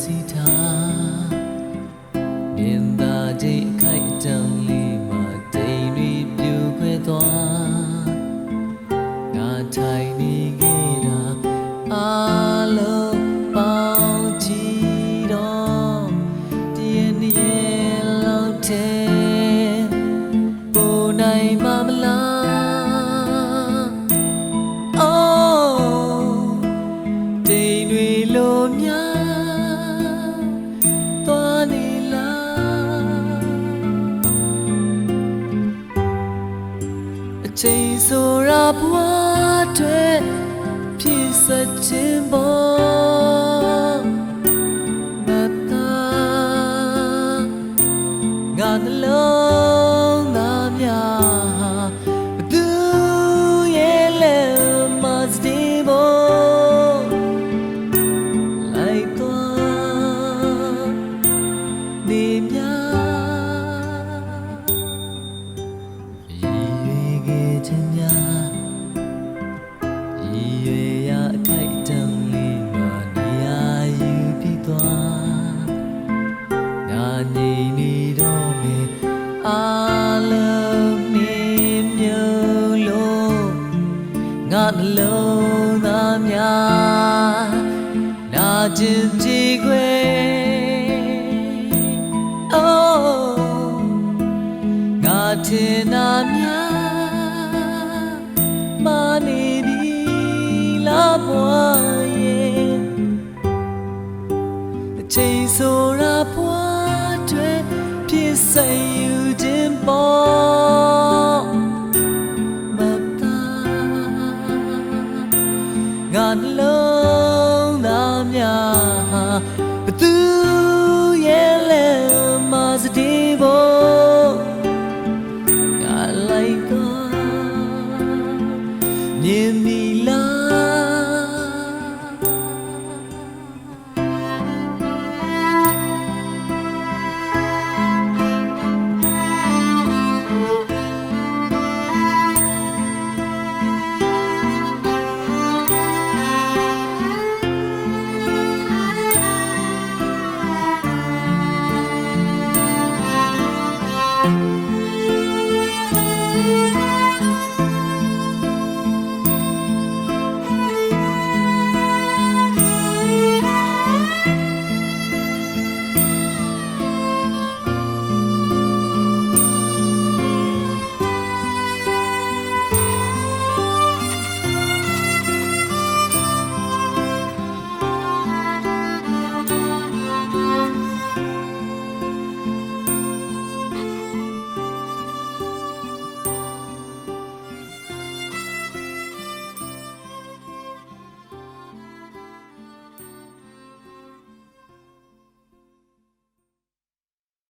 စီထားမြင်သာခြင်းခိုက်တံလေးမှာတိမ်တွေပြူခွဲသွားငါထိုင်နေခဲ့တာအားလုံးပေါင်းကြည့်တော့တည်းနေလောက်တဲ့ပိုနိုင်မမလားအိုးတိမ်တွေလိုများသွားနေအချိန်ဆိုတာဘဝတွေဖြစ်စခြင်းပေါ်မတာငါနှလုံးသားများဘသူရဲ့လက်မစတဲ့ပေါ်လိုက်သွားနေများခြင်းများရည်ရွယ်ရာအခိုက်အတန့်လေးမှာနေရာယူပြီးသွားငါငြိမ်နေတော့မယ်အားလုံးနေမြုပ်လို့ငါနှလုံးသားများနာကျင်ကြည်ခွေအိုးငါထင်တာများမာနေပြီလားဘွားရဲ့အချိန်ဆိုတာဘွားတွေဖြစ်စေယူခြင်းပေါ်မတာငါနှလုံးသားများဘသူ